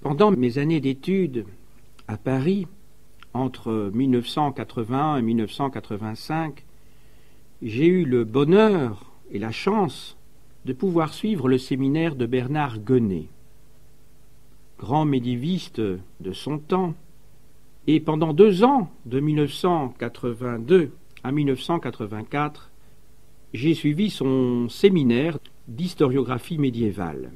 Pendant mes années d'études à Paris, entre 1981 et 1985, j'ai eu le bonheur et la chance de pouvoir suivre le séminaire de Bernard Guenet, grand médiéviste de son temps. Et pendant 2 ans, de 1982 à 1984, j'ai suivi son séminaire d'historiographie médiévale.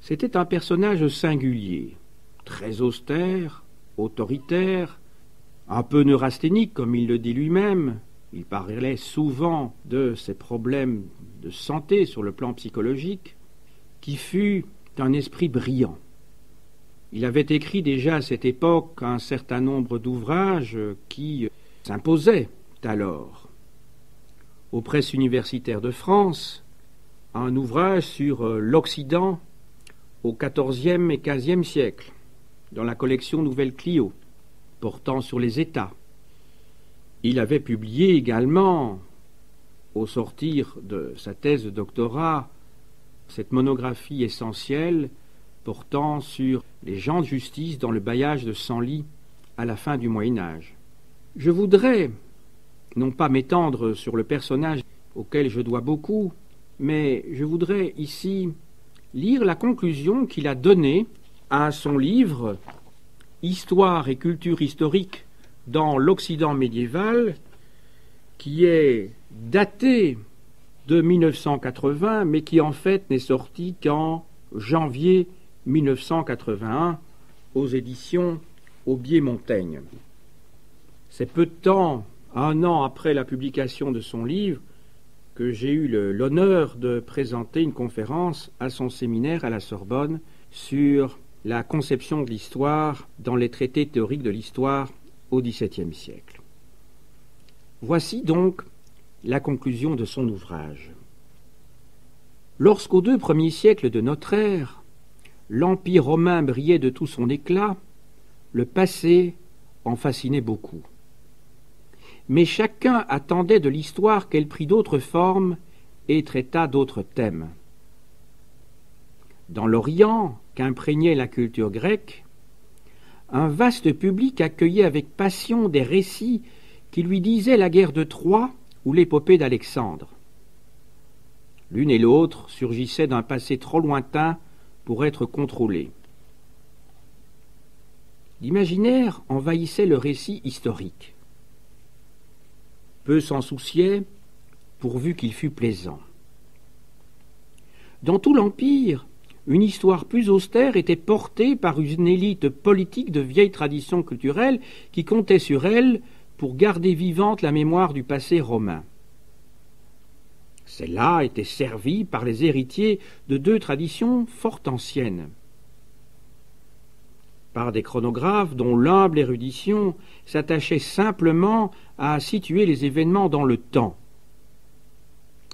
C'était un personnage singulier, très austère, autoritaire, un peu neurasthénique comme il le dit lui-même. Il parlait souvent de ses problèmes de santé sur le plan psychologique, qui fut d'un esprit brillant. Il avait écrit déjà à cette époque un certain nombre d'ouvrages qui s'imposaient alors. Aux presses universitaires de France, un ouvrage sur l'Occident au XIVe et XVe siècle, dans la collection Nouvelle Clio, portant sur les États. Il avait publié également, au sortir de sa thèse de doctorat, cette monographie essentielle portant sur les gens de justice dans le bailliage de Senlis à la fin du Moyen-Âge. Je voudrais, non pas m'étendre sur le personnage auquel je dois beaucoup, mais je voudrais ici lire la conclusion qu'il a donnée à son livre « Histoire et culture historique dans l'Occident médiéval », qui est daté de 1980, mais qui en fait n'est sorti qu'en janvier 1981 aux éditions Aubier-Montaigne. C'est peu de temps, 1 an après la publication de son livre, que j'ai eu l'honneur de présenter une conférence à son séminaire à la Sorbonne sur la conception de l'histoire dans les traités théoriques de l'histoire au XVIIe siècle. Voici donc la conclusion de son ouvrage. Lorsqu'aux 2 premiers siècles de notre ère, l'Empire romain brillait de tout son éclat, le passé en fascinait beaucoup. Mais chacun attendait de l'histoire qu'elle prît d'autres formes et traitât d'autres thèmes. Dans l'Orient, qu'imprégnait la culture grecque, un vaste public accueillait avec passion des récits qui lui disaient la guerre de Troie ou l'épopée d'Alexandre. L'une et l'autre surgissaient d'un passé trop lointain pour être contrôlé. L'imaginaire envahissait le récit historique. Peu s'en souciaient, pourvu qu'il fût plaisant. Dans tout l'Empire, une histoire plus austère était portée par une élite politique de vieilles traditions culturelles qui comptait sur elle pour garder vivante la mémoire du passé romain. Celle-là était servie par les héritiers de 2 traditions fort anciennes. Par des chronographes dont l'humble érudition s'attachait simplement à situer les événements dans le temps,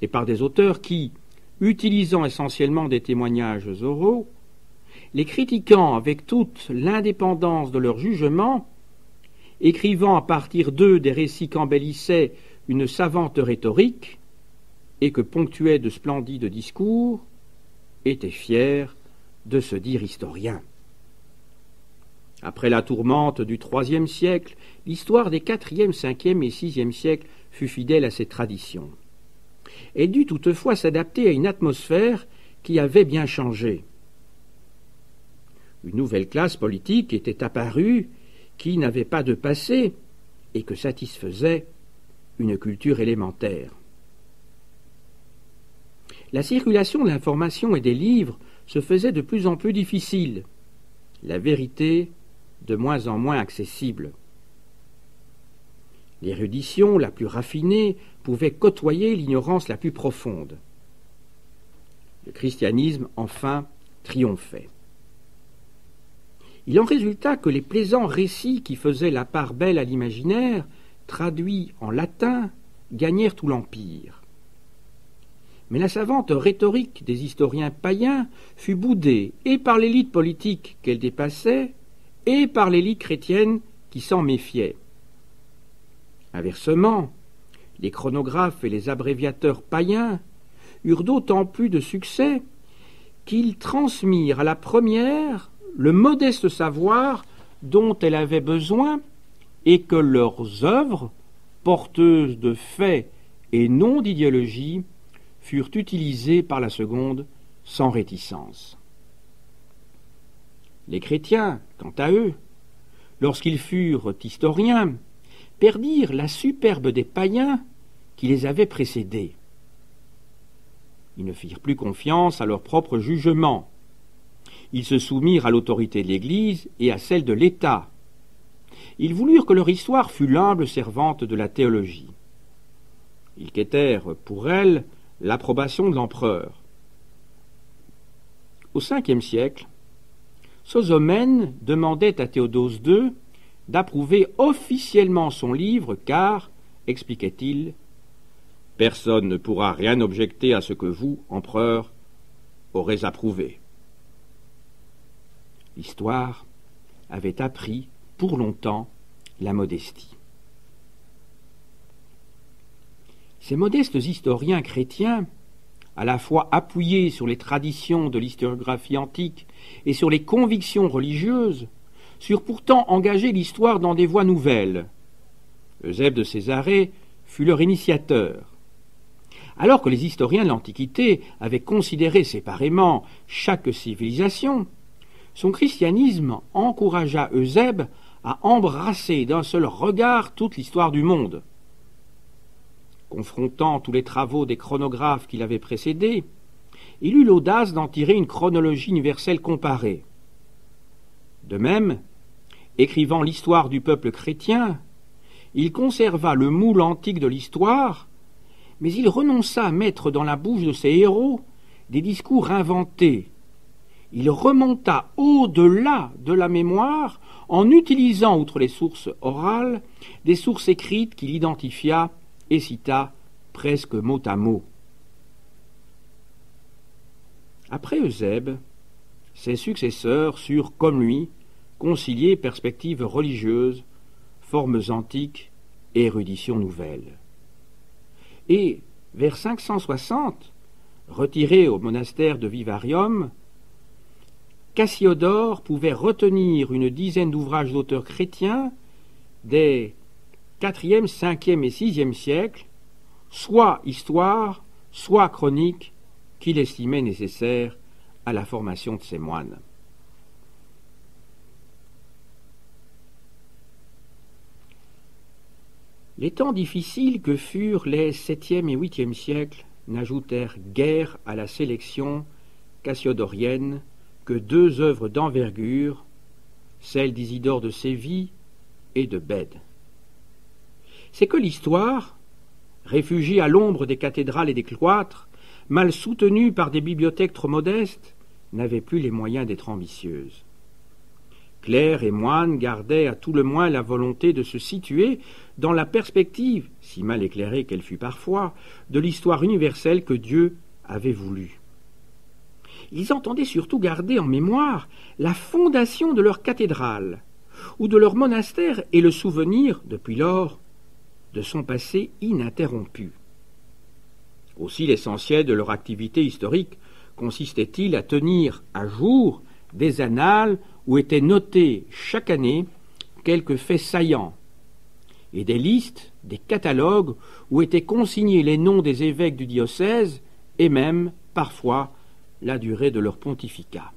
et par des auteurs qui, utilisant essentiellement des témoignages oraux, les critiquant avec toute l'indépendance de leur jugement, écrivant à partir d'eux des récits qu'embellissaient une savante rhétorique et que ponctuaient de splendides discours, étaient fiers de se dire historiens. Après la tourmente du IIIe siècle, l'histoire des IVe, Ve et VIe siècles fut fidèle à ces traditions. Elle dut toutefois s'adapter à une atmosphère qui avait bien changé. Une nouvelle classe politique était apparue qui n'avait pas de passé et que satisfaisait une culture élémentaire. La circulation de l'information et des livres se faisait de plus en plus difficile, la vérité de moins en moins accessible. L'érudition la plus raffinée pouvait côtoyer l'ignorance la plus profonde. Le christianisme, enfin, triomphait. Il en résulta que les plaisants récits qui faisaient la part belle à l'imaginaire, traduits en latin, gagnèrent tout l'Empire. Mais la savante rhétorique des historiens païens fut boudée et par l'élite politique qu'elle dépassait et par l'élite chrétienne qui s'en méfiait. Inversement, les chronographes et les abréviateurs païens eurent d'autant plus de succès qu'ils transmirent à la première le modeste savoir dont elle avait besoin et que leurs œuvres, porteuses de faits et non d'idéologie, furent utilisées par la seconde sans réticence. Les chrétiens, quant à eux, lorsqu'ils furent historiens, perdirent la superbe des païens qui les avaient précédés. Ils ne firent plus confiance à leur propre jugement. Ils se soumirent à l'autorité de l'Église et à celle de l'État. Ils voulurent que leur histoire fût l'humble servante de la théologie. Ils quêtèrent pour elle l'approbation de l'empereur. Au Ve siècle, Sosomène demandait à Théodose II d'approuver officiellement son livre car, expliquait-il, « Personne ne pourra rien objecter à ce que vous, empereur, aurez approuvé. » L'histoire avait appris pour longtemps la modestie. Ces modestes historiens chrétiens, à la fois appuyés sur les traditions de l'historiographie antique et sur les convictions religieuses, surent pourtant engager l'histoire dans des voies nouvelles. Eusèbe de Césarée fut leur initiateur. Alors que les historiens de l'Antiquité avaient considéré séparément chaque civilisation, son christianisme encouragea Eusèbe à embrasser d'un seul regard toute l'histoire du monde. Confrontant tous les travaux des chronographes qui l'avaient précédé, il eut l'audace d'en tirer une chronologie universelle comparée. De même, écrivant l'histoire du peuple chrétien, il conserva le moule antique de l'histoire, mais il renonça à mettre dans la bouche de ses héros des discours inventés. Il remonta au-delà de la mémoire en utilisant, outre les sources orales, des sources écrites qu'il identifia et cita presque mot à mot. Après Eusèbe, ses successeurs surent, comme lui, concilier perspectives religieuses, formes antiques et érudition nouvelle. Et, vers 560, retiré au monastère de Vivarium, Cassiodore pouvait retenir une dizaine d'ouvrages d'auteurs chrétiens des IVe, Ve et VIe siècles, soit histoire, soit chronique, qu'il estimait nécessaire à la formation de ses moines. Les temps difficiles que furent les 7e et 8e siècles n'ajoutèrent guère à la sélection cassiodorienne que deux œuvres d'envergure, celles d'Isidore de Séville et de Bède. C'est que l'histoire, réfugiée à l'ombre des cathédrales et des cloîtres, mal soutenue par des bibliothèques trop modestes, n'avait plus les moyens d'être ambitieuse. Clercs et moines gardaient à tout le moins la volonté de se situer dans la perspective, si mal éclairée qu'elle fût parfois, de l'histoire universelle que Dieu avait voulu. Ils entendaient surtout garder en mémoire la fondation de leur cathédrale ou de leur monastère et le souvenir, depuis lors, de son passé ininterrompu. Aussi l'essentiel de leur activité historique consistait-il à tenir à jour des annales où étaient notés chaque année quelques faits saillants, et des listes, des catalogues où étaient consignés les noms des évêques du diocèse et même, parfois, la durée de leur pontificat.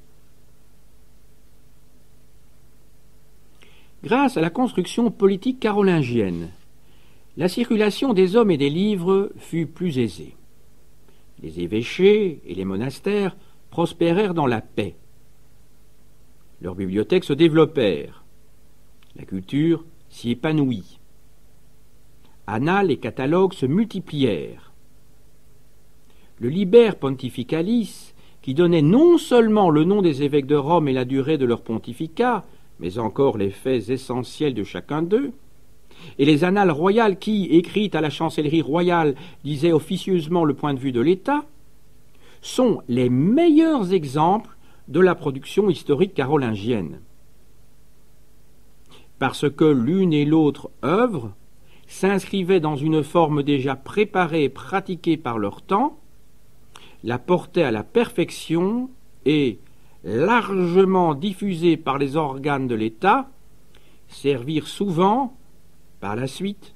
Grâce à la construction politique carolingienne, la circulation des hommes et des livres fut plus aisée. Les évêchés et les monastères prospérèrent dans la paix. Leurs bibliothèques se développèrent. La culture s'y épanouit. Annales et catalogues se multiplièrent. Le Liber Pontificalis, qui donnait non seulement le nom des évêques de Rome et la durée de leur pontificat, mais encore les faits essentiels de chacun d'eux, et les annales royales qui, écrites à la chancellerie royale, disaient officieusement le point de vue de l'État, sont les meilleurs exemples de la production historique carolingienne. Parce que l'une et l'autre œuvre s'inscrivaient dans une forme déjà préparée et pratiquée par leur temps, la portaient à la perfection et largement diffusés par les organes de l'État, servirent souvent, par la suite,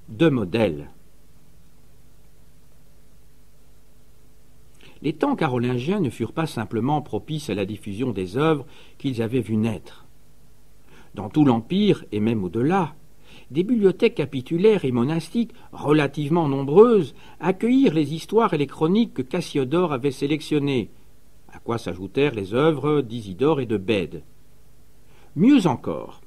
de modèle. Les temps carolingiens ne furent pas simplement propices à la diffusion des œuvres qu'ils avaient vues naître. Dans tout l'Empire, et même au-delà, des bibliothèques capitulaires et monastiques relativement nombreuses accueillirent les histoires et les chroniques que Cassiodore avait sélectionnées, à quoi s'ajoutèrent les œuvres d'Isidore et de Bède. Mieux encore,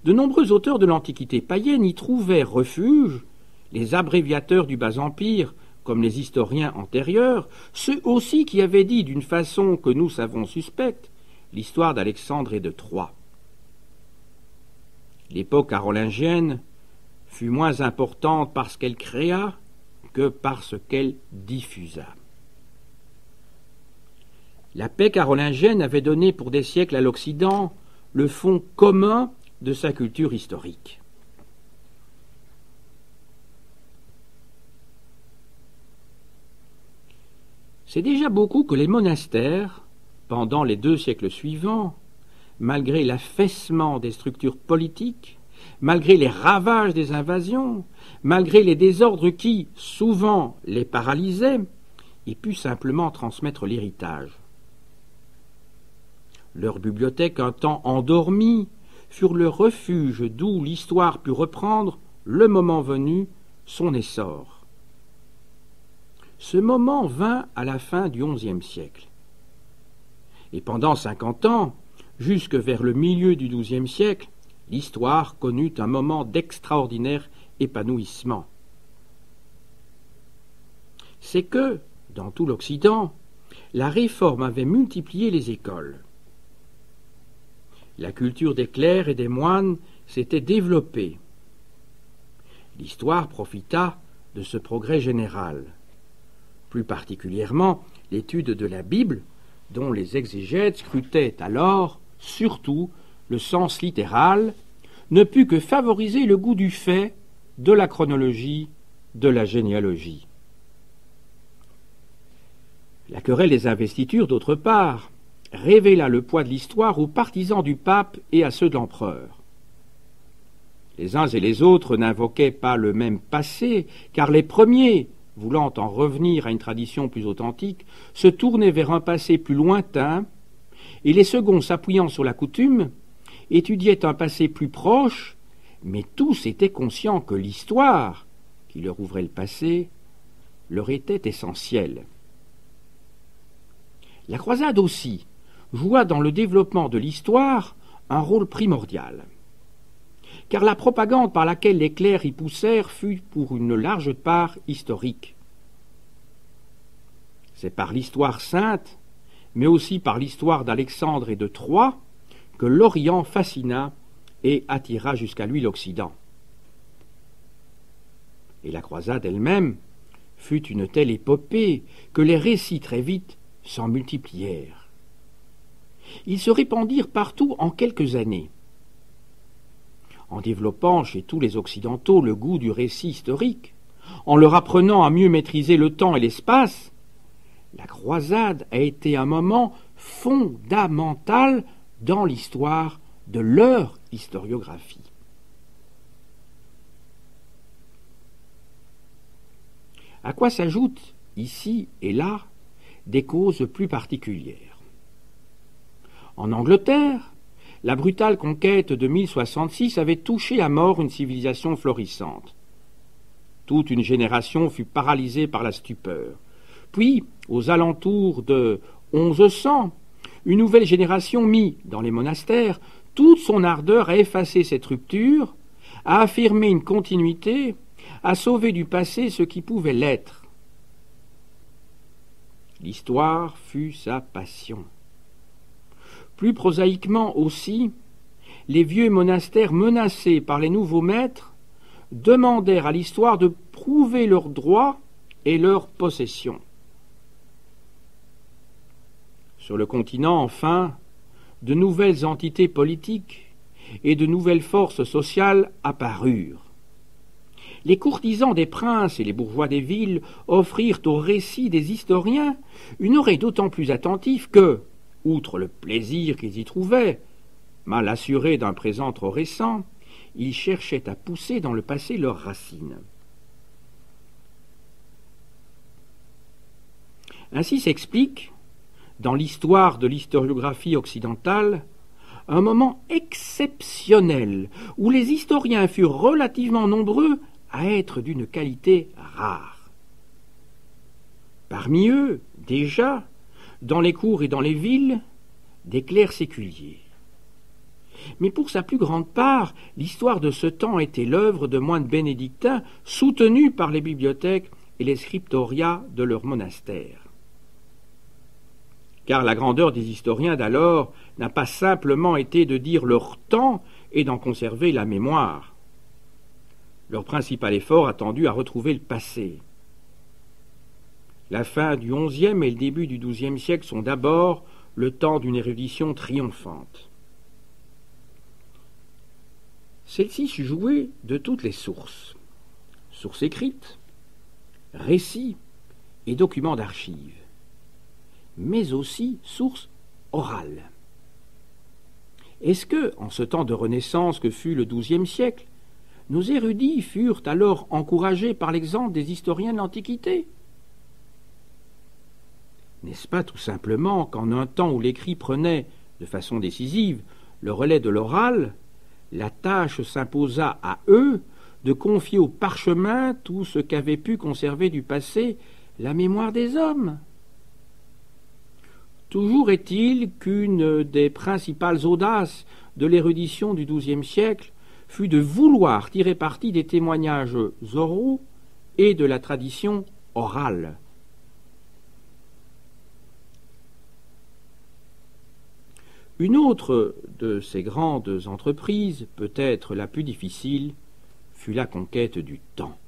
de nombreux auteurs de l'Antiquité païenne y trouvèrent refuge, les abréviateurs du Bas-Empire, comme les historiens antérieurs, ceux aussi qui avaient dit d'une façon que nous savons suspecte l'histoire d'Alexandre et de Troie. L'époque carolingienne fut moins importante parce qu'elle créa que parce qu'elle diffusa. La paix carolingienne avait donné pour des siècles à l'Occident le fond commun de sa culture historique. C'est déjà beaucoup que les monastères, pendant les 2 siècles suivants, malgré l'affaissement des structures politiques, malgré les ravages des invasions, malgré les désordres qui, souvent, les paralysaient, aient pu simplement transmettre l'héritage. Leurs bibliothèques, un temps endormies, furent le refuge d'où l'histoire put reprendre, le moment venu, son essor. Ce moment vint à la fin du XIe siècle. Et pendant 50 ans, jusque vers le milieu du XIIe siècle, l'histoire connut un moment d'extraordinaire épanouissement. C'est que, dans tout l'Occident, la Réforme avait multiplié les écoles. La culture des clercs et des moines s'était développée. L'histoire profita de ce progrès général. Plus particulièrement, l'étude de la Bible, dont les exégètes scrutaient alors, surtout, le sens littéral, ne put que favoriser le goût du fait, de la chronologie, de la généalogie. La querelle des investitures, d'autre part, révéla le poids de l'histoire aux partisans du pape et à ceux de l'empereur. Les uns et les autres n'invoquaient pas le même passé, car les premiers, voulant en revenir à une tradition plus authentique, se tournaient vers un passé plus lointain, et les seconds, s'appuyant sur la coutume, étudiaient un passé plus proche, mais tous étaient conscients que l'histoire, qui leur ouvrait le passé, leur était essentielle. La croisade aussi joua dans le développement de l'histoire un rôle primordial, car la propagande par laquelle les clercs y poussèrent fut pour une large part historique. C'est par l'histoire sainte, mais aussi par l'histoire d'Alexandre et de Troie, que l'Orient fascina et attira jusqu'à lui l'Occident. Et la croisade elle-même fut une telle épopée que les récits très vite s'en multiplièrent. Ils se répandirent partout en quelques années. En développant chez tous les Occidentaux le goût du récit historique, en leur apprenant à mieux maîtriser le temps et l'espace, la croisade a été un moment fondamental dans l'histoire de leur historiographie. À quoi s'ajoutent, ici et là, des causes plus particulières. En Angleterre, la brutale conquête de 1066 avait touché à mort une civilisation florissante. Toute une génération fut paralysée par la stupeur. Puis, aux alentours de 1100, une nouvelle génération mit, dans les monastères, toute son ardeur à effacer cette rupture, à affirmer une continuité, à sauver du passé ce qui pouvait l'être. L'histoire fut sa passion. Plus prosaïquement aussi, les vieux monastères menacés par les nouveaux maîtres demandèrent à l'histoire de prouver leurs droits et leurs possessions. Sur le continent, enfin, de nouvelles entités politiques et de nouvelles forces sociales apparurent. Les courtisans des princes et les bourgeois des villes offrirent au récit des historiens une oreille d'autant plus attentive que, outre le plaisir qu'ils y trouvaient, mal assurés d'un présent trop récent, ils cherchaient à pousser dans le passé leurs racines. Ainsi s'explique, dans l'histoire de l'historiographie occidentale, un moment exceptionnel où les historiens furent relativement nombreux à être d'une qualité rare. Parmi eux, déjà, dans les cours et dans les villes, des clercs séculiers. Mais pour sa plus grande part, l'histoire de ce temps était l'œuvre de moines bénédictins soutenus par les bibliothèques et les scriptoria de leurs monastères. Car la grandeur des historiens d'alors n'a pas simplement été de dire leur temps et d'en conserver la mémoire. Leur principal effort a tendu à retrouver le passé. La fin du XIe et le début du XIIe siècle sont d'abord le temps d'une érudition triomphante. Celle-ci sut jouer de toutes les sources écrites, récits et documents d'archives, mais aussi sources orales. Est-ce que, en ce temps de renaissance que fut le XIIe siècle, nos érudits furent alors encouragés par l'exemple des historiens de l'Antiquité? N'est-ce pas tout simplement qu'en un temps où l'écrit prenait, de façon décisive, le relais de l'oral, la tâche s'imposa à eux de confier au parchemin tout ce qu'avait pu conserver du passé la mémoire des hommes? Toujours est-il qu'une des principales audaces de l'érudition du XIIe siècle fut de vouloir tirer parti des témoignages oraux et de la tradition orale. Une autre de ces grandes entreprises, peut-être la plus difficile, fut la conquête du temps.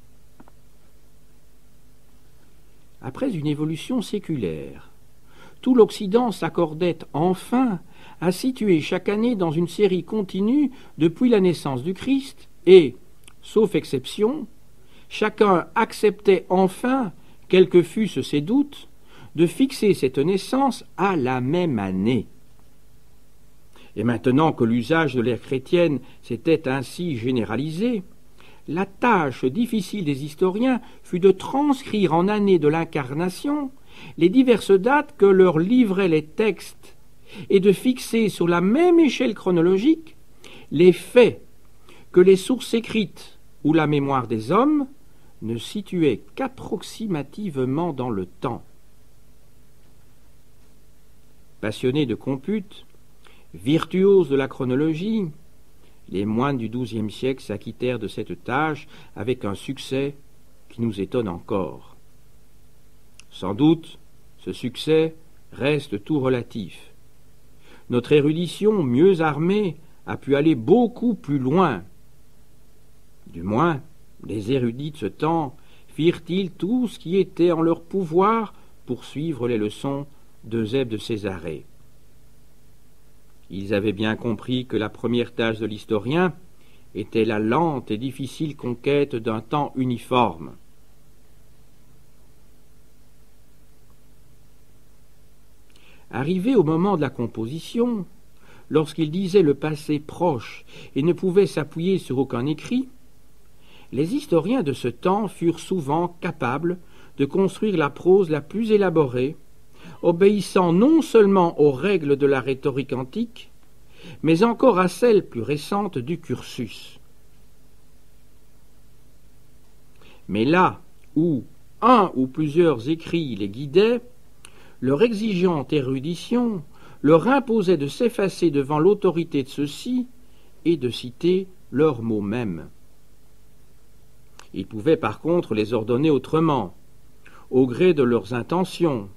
Après une évolution séculaire, tout l'Occident s'accordait enfin à situer chaque année dans une série continue depuis la naissance du Christ et, sauf exception, chacun acceptait enfin, quels que fussent ses doutes, de fixer cette naissance à la même année. Et maintenant que l'usage de l'ère chrétienne s'était ainsi généralisé, la tâche difficile des historiens fut de transcrire en année de l'incarnation les diverses dates que leur livraient les textes et de fixer sur la même échelle chronologique les faits que les sources écrites ou la mémoire des hommes ne situaient qu'approximativement dans le temps. Passionnés de compute, virtuoses de la chronologie, les moines du XIIe siècle s'acquittèrent de cette tâche avec un succès qui nous étonne encore. Sans doute, ce succès reste tout relatif. Notre érudition, mieux armée, a pu aller beaucoup plus loin. Du moins, les érudits de ce temps firent-ils tout ce qui était en leur pouvoir pour suivre les leçons d'Eusèbe de Césarée. Ils avaient bien compris que la première tâche de l'historien était la lente et difficile conquête d'un temps uniforme. Arrivé au moment de la composition, lorsqu'il disait le passé proche et ne pouvait s'appuyer sur aucun écrit, les historiens de ce temps furent souvent capables de construire la prose la plus élaborée, obéissant non seulement aux règles de la rhétorique antique, mais encore à celles plus récentes du cursus. Mais là où un ou plusieurs écrits les guidaient, leur exigeante érudition leur imposait de s'effacer devant l'autorité de ceux-ci et de citer leurs mots mêmes. Ils pouvaient par contre les ordonner autrement, au gré de leurs intentions,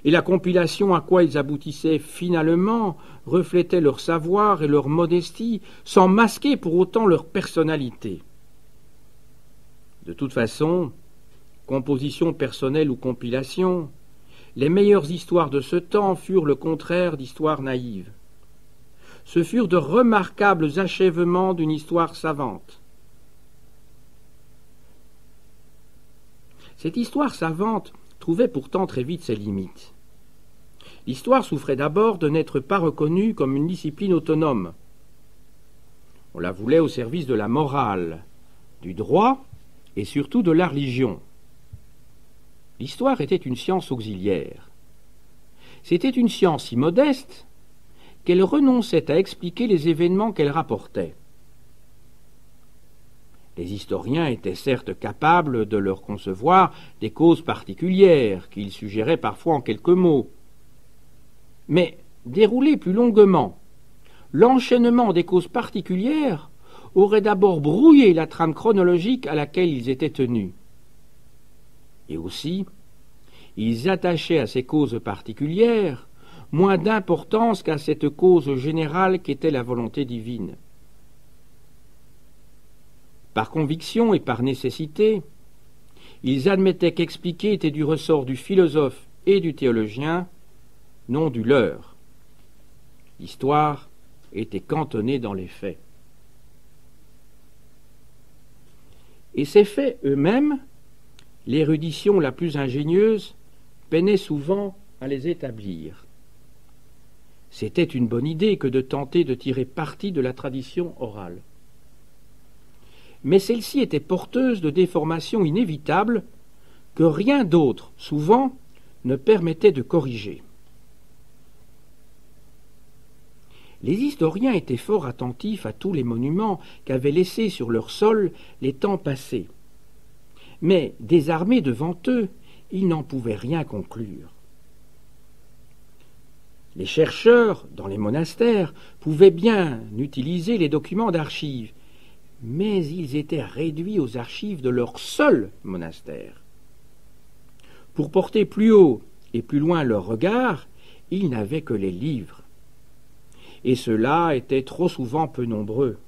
et la compilation à quoi ils aboutissaient finalement reflétait leur savoir et leur modestie, sans masquer pour autant leur personnalité. De toute façon, composition personnelle ou compilation, les meilleures histoires de ce temps furent le contraire d'histoires naïves. Ce furent de remarquables achèvements d'une histoire savante. Cette histoire savante trouvait pourtant très vite ses limites. l'histoire souffrait d'abord de n'être pas reconnue comme une discipline autonome. On la voulait au service de la morale, du droit et surtout de la religion. L'histoire était une science auxiliaire. C'était une science si modeste qu'elle renonçait à expliquer les événements qu'elle rapportait. Les historiens étaient certes capables de leur concevoir des causes particulières qu'ils suggéraient parfois en quelques mots. Mais dérouler plus longuement l'enchaînement des causes particulières aurait d'abord brouillé la trame chronologique à laquelle ils étaient tenus. Et aussi, ils attachaient à ces causes particulières moins d'importance qu'à cette cause générale qu'était la volonté divine. Par conviction et par nécessité, ils admettaient qu'expliquer était du ressort du philosophe et du théologien, non du leur. L'histoire était cantonnée dans les faits. Et ces faits eux-mêmes, l'érudition la plus ingénieuse peinait souvent à les établir. C'était une bonne idée que de tenter de tirer parti de la tradition orale. Mais celle-ci était porteuse de déformations inévitables que rien d'autre, souvent, ne permettait de corriger. Les historiens étaient fort attentifs à tous les monuments qu'avaient laissés sur leur sol les temps passés. Mais, désarmés devant eux, ils n'en pouvaient rien conclure. Les chercheurs, dans les monastères, pouvaient bien utiliser les documents d'archives, mais ils étaient réduits aux archives de leur seul monastère. Pour porter plus haut et plus loin leur regard, ils n'avaient que les livres. Et ceux-là étaient trop souvent peu nombreux.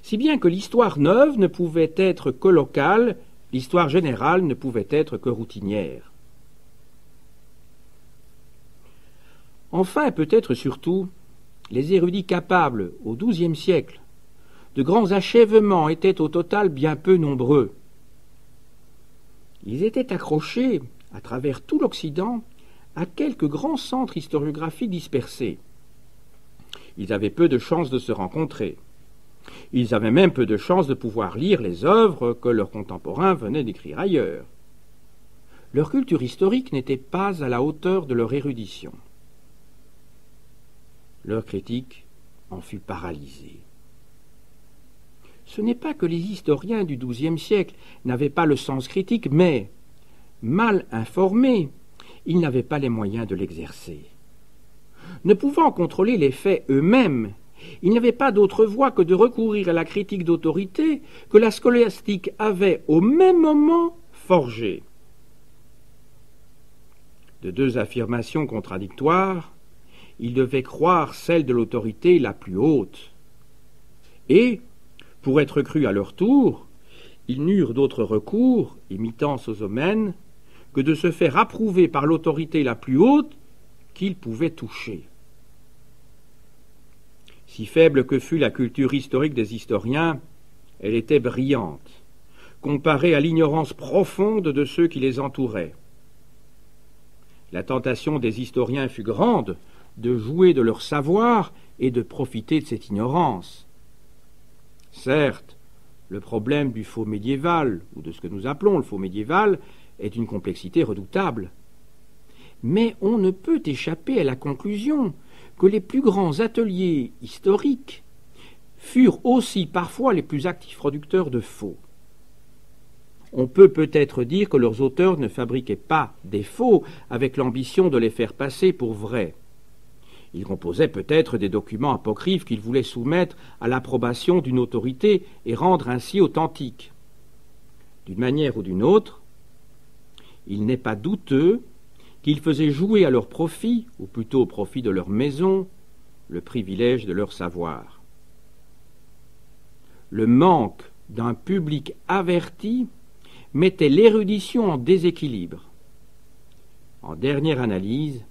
Si bien que l'histoire neuve ne pouvait être que locale, l'histoire générale ne pouvait être que routinière. Enfin, et peut-être surtout, les érudits capables, au XIIe siècle, de grands achèvements étaient au total bien peu nombreux. Ils étaient accrochés, à travers tout l'Occident, à quelques grands centres historiographiques dispersés. Ils avaient peu de chances de se rencontrer. Ils avaient même peu de chances de pouvoir lire les œuvres que leurs contemporains venaient d'écrire ailleurs. Leur culture historique n'était pas à la hauteur de leur érudition. Leur critique en fut paralysée. Ce n'est pas que les historiens du XIIe siècle n'avaient pas le sens critique, mais, mal informés, ils n'avaient pas les moyens de l'exercer. Ne pouvant contrôler les faits eux-mêmes, ils n'avaient pas d'autre voie que de recourir à la critique d'autorité que la scolastique avait au même moment forgée. De deux affirmations contradictoires, ils devaient croire celle de l'autorité la plus haute. Et, pour être crus à leur tour, ils n'eurent d'autre recours, imitant Sosomène, que de se faire approuver par l'autorité la plus haute qu'ils pouvaient toucher. Si faible que fût la culture historique des historiens, elle était brillante, comparée à l'ignorance profonde de ceux qui les entouraient. La tentation des historiens fut grande de jouer de leur savoir et de profiter de cette ignorance. Certes, le problème du faux médiéval, ou de ce que nous appelons le faux médiéval, est une complexité redoutable. Mais on ne peut échapper à la conclusion que les plus grands ateliers historiques furent aussi parfois les plus actifs producteurs de faux. On peut peut-être dire que leurs auteurs ne fabriquaient pas des faux avec l'ambition de les faire passer pour vrais. Ils composaient peut-être des documents apocryphes qu'ils voulaient soumettre à l'approbation d'une autorité et rendre ainsi authentiques. D'une manière ou d'une autre, il n'est pas douteux qu'ils faisaient jouer à leur profit, ou plutôt au profit de leur maison, le privilège de leur savoir. Le manque d'un public averti mettait l'érudition en déséquilibre. En dernière analyse,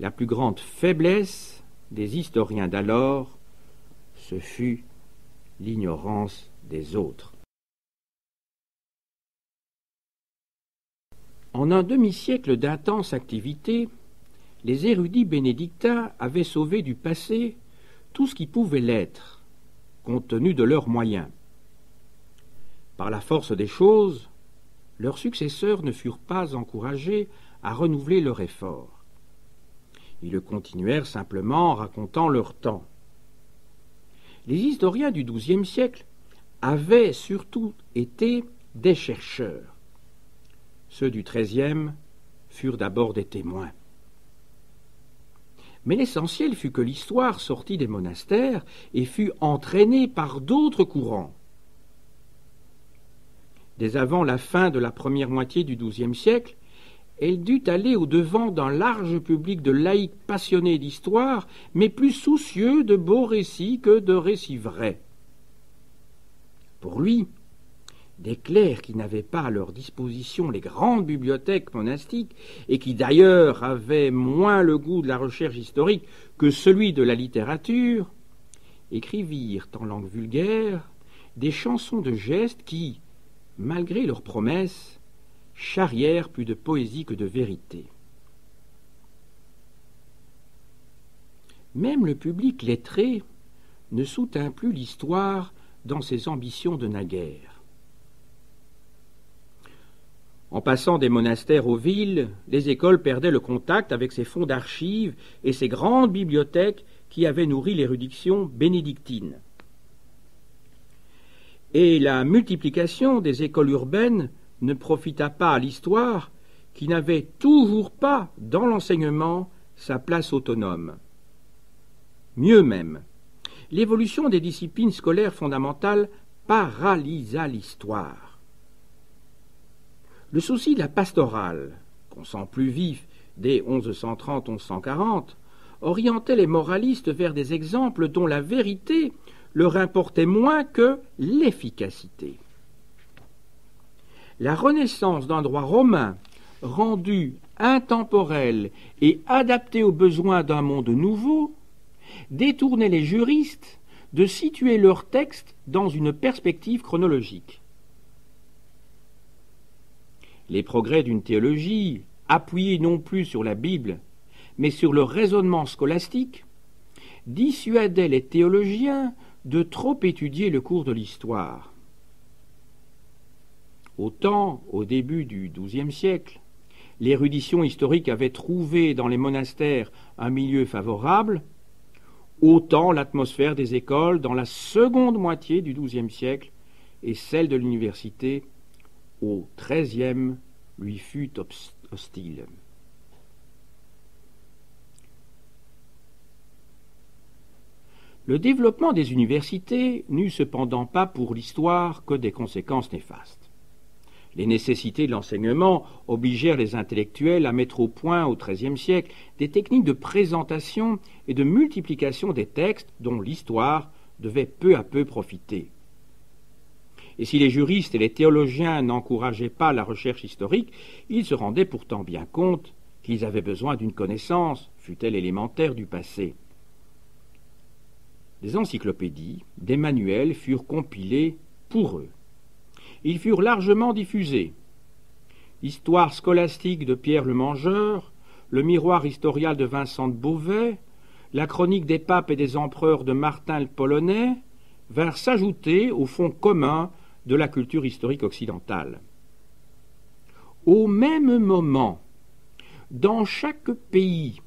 la plus grande faiblesse des historiens d'alors, ce fut l'ignorance des autres. En un demi-siècle d'intense activité, les érudits bénédictins avaient sauvé du passé tout ce qui pouvait l'être, compte tenu de leurs moyens. Par la force des choses, leurs successeurs ne furent pas encouragés à renouveler leur effort. Ils le continuèrent simplement en racontant leur temps. Les historiens du XIIe siècle avaient surtout été des chercheurs. Ceux du XIIIe furent d'abord des témoins. Mais l'essentiel fut que l'histoire sortit des monastères et fut entraînée par d'autres courants. Dès avant la fin de la première moitié du XIIe siècle, elle dut aller au-devant d'un large public de laïcs passionnés d'histoire, mais plus soucieux de beaux récits que de récits vrais. Pour lui, des clercs qui n'avaient pas à leur disposition les grandes bibliothèques monastiques et qui d'ailleurs avaient moins le goût de la recherche historique que celui de la littérature, écrivirent en langue vulgaire des chansons de gestes qui, malgré leurs promesses, charrièrent plus de poésie que de vérité. Même le public lettré ne soutint plus l'histoire dans ses ambitions de naguère. En passant des monastères aux villes, les écoles perdaient le contact avec ces fonds d'archives et ces grandes bibliothèques qui avaient nourri l'érudition bénédictine. Et la multiplication des écoles urbaines ne profita pas à l'histoire, qui n'avait toujours pas, dans l'enseignement, sa place autonome. Mieux même, l'évolution des disciplines scolaires fondamentales paralysa l'histoire. Le souci de la pastorale, qu'on sent plus vif dès 1130-1140, orientait les moralistes vers des exemples dont la vérité leur importait moins que l'efficacité. La renaissance d'un droit romain rendu intemporel et adapté aux besoins d'un monde nouveau détournait les juristes de situer leurs textes dans une perspective chronologique. Les progrès d'une théologie appuyée non plus sur la Bible, mais sur le raisonnement scolastique, dissuadaient les théologiens de trop étudier le cours de l'histoire. Autant, au début du XIIe siècle, l'érudition historique avait trouvé dans les monastères un milieu favorable, autant l'atmosphère des écoles dans la seconde moitié du XIIe siècle et celle de l'université au XIIIe lui fut hostile. Le développement des universités n'eut cependant pas pour l'histoire que des conséquences néfastes. Les nécessités de l'enseignement obligèrent les intellectuels à mettre au point au XIIIe siècle des techniques de présentation et de multiplication des textes dont l'histoire devait peu à peu profiter. Et si les juristes et les théologiens n'encourageaient pas la recherche historique, ils se rendaient pourtant bien compte qu'ils avaient besoin d'une connaissance, fût-elle élémentaire, du passé. Des encyclopédies, des manuels furent compilés pour eux. Ils furent largement diffusés. L'histoire scolastique de Pierre le Mangeur, le miroir historial de Vincent de Beauvais, la chronique des papes et des empereurs de Martin le Polonais vinrent s'ajouter au fond commun de la culture historique occidentale. Au même moment, dans chaque pays,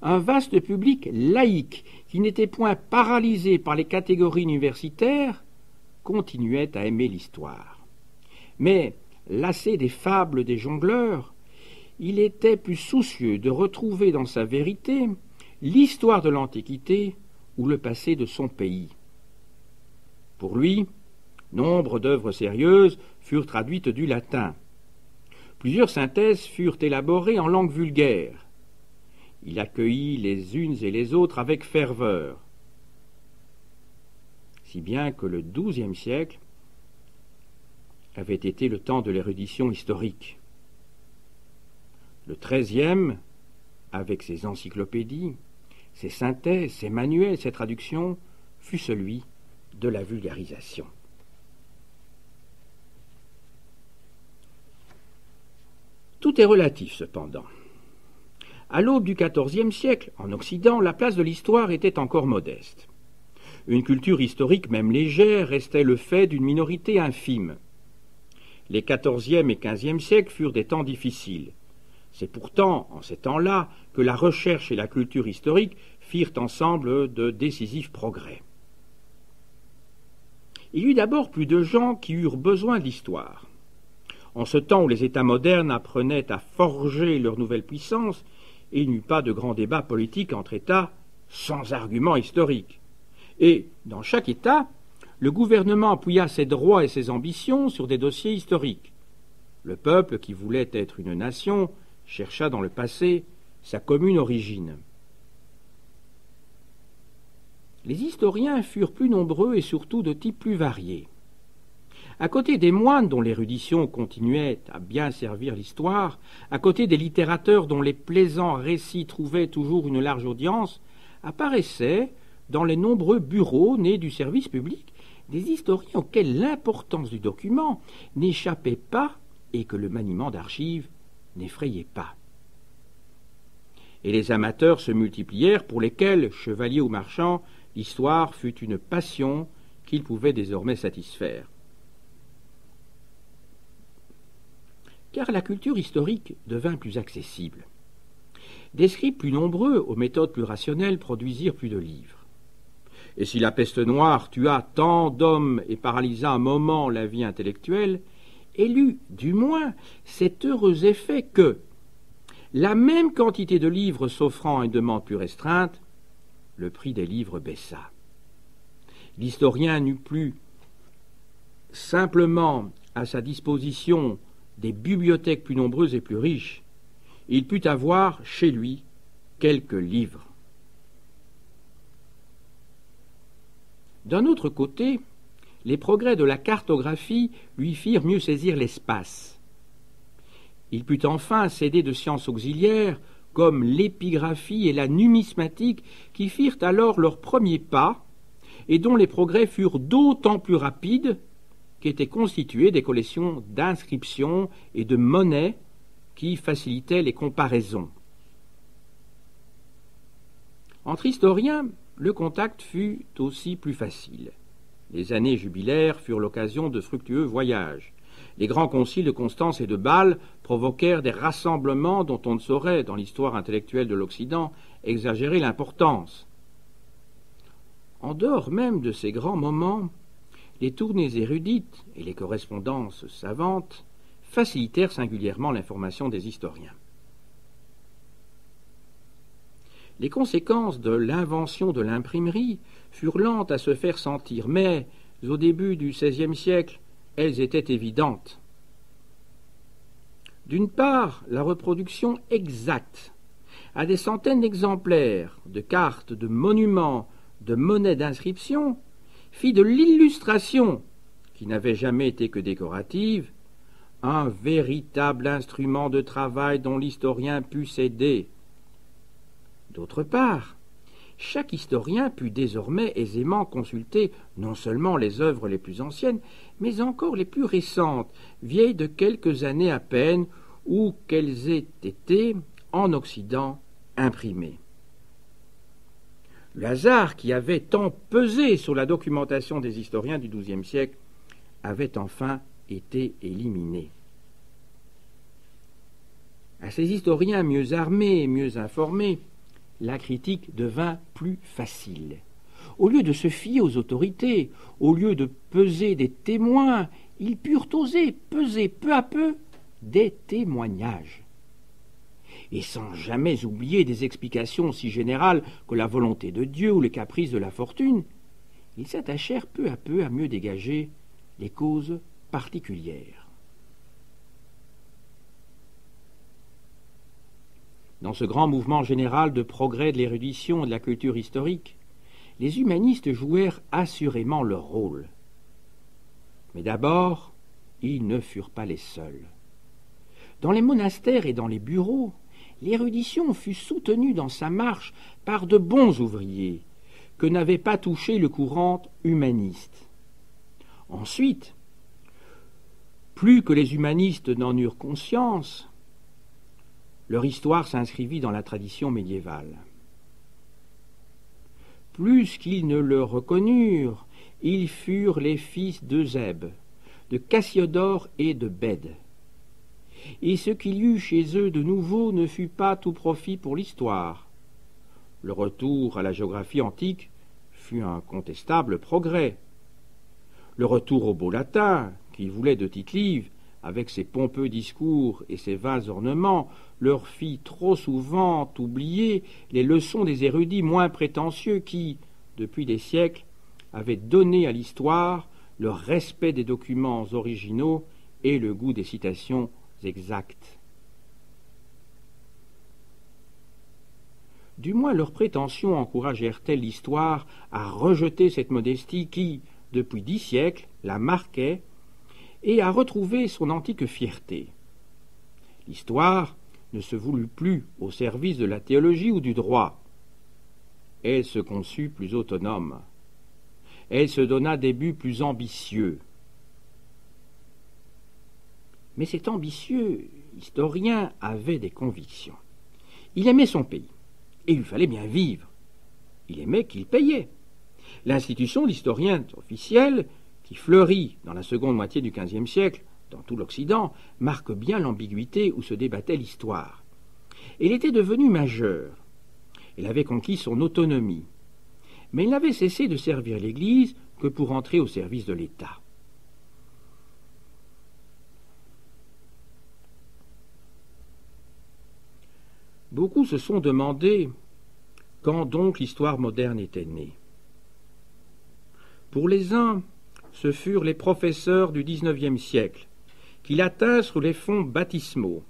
un vaste public laïque qui n'était point paralysé par les catégories universitaires continuait à aimer l'histoire. Mais, lassé des fables des jongleurs, il était plus soucieux de retrouver dans sa vérité l'histoire de l'Antiquité ou le passé de son pays. Pour lui, nombre d'œuvres sérieuses furent traduites du latin. Plusieurs synthèses furent élaborées en langue vulgaire. Il accueillit les unes et les autres avec ferveur, si bien que le XIIe siècle avait été le temps de l'érudition historique. Le XIIIe, avec ses encyclopédies, ses synthèses, ses manuels, ses traductions, fut celui de la vulgarisation. Tout est relatif cependant. À l'aube du XIVe siècle, en Occident, la place de l'histoire était encore modeste. Une culture historique, même légère, restait le fait d'une minorité infime. Les XIVe et XVe siècles furent des temps difficiles. C'est pourtant, en ces temps-là, que la recherche et la culture historique firent ensemble de décisifs progrès. Il y eut d'abord plus de gens qui eurent besoin d'histoire. En ce temps où les États modernes apprenaient à forger leur nouvelle puissance, il n'y eut pas de grand débat politique entre États sans argument historique. Et, dans chaque État, le gouvernement appuya ses droits et ses ambitions sur des dossiers historiques. Le peuple, qui voulait être une nation, chercha dans le passé sa commune origine. Les historiens furent plus nombreux et surtout de types plus variés. À côté des moines dont l'érudition continuait à bien servir l'histoire, à côté des littérateurs dont les plaisants récits trouvaient toujours une large audience, apparaissaient, dans les nombreux bureaux nés du service public, des historiens auxquels l'importance du document n'échappait pas et que le maniement d'archives n'effrayait pas. Et les amateurs se multiplièrent pour lesquels, chevaliers ou marchands, l'histoire fut une passion qu'ils pouvaient désormais satisfaire. Car la culture historique devint plus accessible. Des scribes plus nombreux, aux méthodes plus rationnelles, produisirent plus de livres. Et si la peste noire tua tant d'hommes et paralysa un moment la vie intellectuelle, elle eut, du moins, cet heureux effet que, la même quantité de livres s'offrant à une demande plus restreinte, le prix des livres baissa. L'historien n'eut plus simplement à sa disposition des bibliothèques plus nombreuses et plus riches. Il put avoir chez lui quelques livres. D'un autre côté, les progrès de la cartographie lui firent mieux saisir l'espace. Il put enfin s'aider de sciences auxiliaires comme l'épigraphie et la numismatique qui firent alors leurs premiers pas et dont les progrès furent d'autant plus rapides qu'étaient constituées des collections d'inscriptions et de monnaies qui facilitaient les comparaisons. Entre historiens, le contact fut aussi plus facile. Les années jubilaires furent l'occasion de fructueux voyages. Les grands conciles de Constance et de Bâle provoquèrent des rassemblements dont on ne saurait, dans l'histoire intellectuelle de l'Occident, exagérer l'importance. En dehors même de ces grands moments, les tournées érudites et les correspondances savantes facilitèrent singulièrement l'information des historiens. Les conséquences de l'invention de l'imprimerie furent lentes à se faire sentir, mais au début du XVIe siècle, elles étaient évidentes. D'une part, la reproduction exacte, à des centaines d'exemplaires, de cartes, de monuments, de monnaies d'inscription, fit de l'illustration, qui n'avait jamais été que décorative, un véritable instrument de travail dont l'historien put s'aider. D'autre part, chaque historien put désormais aisément consulter non seulement les œuvres les plus anciennes, mais encore les plus récentes, vieilles de quelques années à peine, ou qu'elles aient été, en Occident, imprimées. Le hasard qui avait tant pesé sur la documentation des historiens du XIIe siècle avait enfin été éliminé. À ces historiens mieux armés et mieux informés, la critique devint plus facile. Au lieu de se fier aux autorités, au lieu de peser des témoins, ils purent oser peser peu à peu des témoignages. Et sans jamais oublier des explications aussi générales que la volonté de Dieu ou les caprices de la fortune, ils s'attachèrent peu à peu à mieux dégager les causes particulières. Dans ce grand mouvement général de progrès de l'érudition et de la culture historique, les humanistes jouèrent assurément leur rôle. Mais d'abord, ils ne furent pas les seuls. Dans les monastères et dans les bureaux, l'érudition fut soutenue dans sa marche par de bons ouvriers, que n'avait pas touché le courant humaniste. Ensuite, plus que les humanistes n'en eurent conscience, Leur histoire s'inscrivit dans la tradition médiévale. Plus qu'ils ne le reconnurent, ils furent les fils d'Eusèbe, de Cassiodore et de Bède. Et ce qu'il y eut chez eux de nouveau ne fut pas tout profit pour l'histoire. Le retour à la géographie antique fut un contestable progrès. Le retour au beau latin, qu'ils voulaient de Tite-Live, avec ses pompeux discours et ses vains ornements, leur fit trop souvent oublier les leçons des érudits moins prétentieux qui, depuis des siècles, avaient donné à l'histoire le respect des documents originaux et le goût des citations exactes. Du moins leurs prétentions encouragèrent-elles l'histoire à rejeter cette modestie qui, depuis 10 siècles, la marquait et à retrouver son antique fierté. L'histoire ne se voulut plus au service de la théologie ou du droit. Elle se conçut plus autonome. Elle se donna des buts plus ambitieux. Mais cet ambitieux historien avait des convictions. Il aimait son pays, et il lui fallait bien vivre. Il aimait qu'il payait. L'institution d'historien officiel, qui fleurit dans la seconde moitié du XVe siècle, dans tout l'Occident, marque bien l'ambiguïté où se débattait l'histoire. Elle était devenue majeure. Elle avait conquis son autonomie. Mais elle n'avait cessé de servir l'Église que pour entrer au service de l'État. Beaucoup se sont demandé quand donc l'histoire moderne était née. Pour les uns, ce furent les professeurs du XIXe siècle, qui la tinrent sous les fonds baptismaux.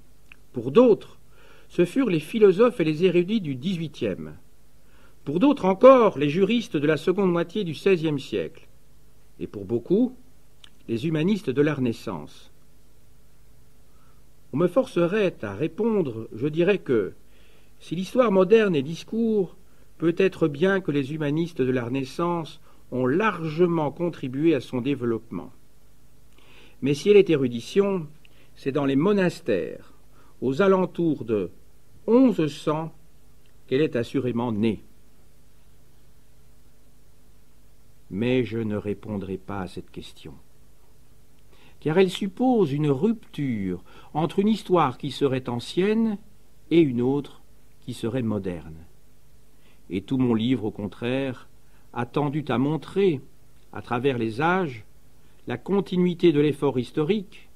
Pour d'autres, ce furent les philosophes et les érudits du XVIIIe. Pour d'autres encore, les juristes de la seconde moitié du XVIe siècle. Et pour beaucoup, les humanistes de la Renaissance. On me forcerait à répondre, je dirais que, si l'histoire moderne est discours, peut-être bien que les humanistes de la Renaissance ont largement contribué à son développement. Mais si elle est érudition, c'est dans les monastères, aux alentours de 1100, qu'elle est assurément née. Mais je ne répondrai pas à cette question, car elle suppose une rupture entre une histoire qui serait ancienne et une autre qui serait moderne. Et tout mon livre, au contraire, a tendu à montrer, à travers les âges, la continuité de l'effort historique,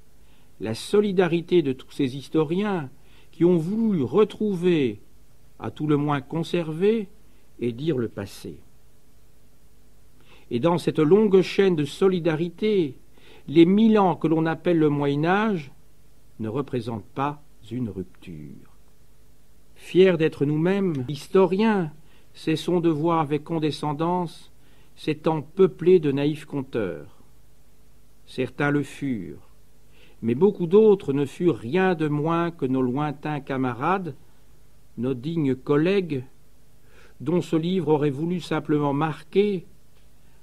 la solidarité de tous ces historiens qui ont voulu retrouver, à tout le moins conserver, et dire le passé. Et dans cette longue chaîne de solidarité, les 1000 ans que l'on appelle le Moyen-Âge ne représentent pas une rupture. Fiers d'être nous-mêmes historiens, cessons de voir avec condescendance ces temps peuplés de naïfs conteurs. Certains le furent, mais beaucoup d'autres ne furent rien de moins que nos lointains camarades, nos dignes collègues, dont ce livre aurait voulu simplement marquer,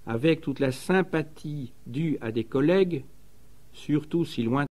avec toute la sympathie due à des collègues, surtout si loin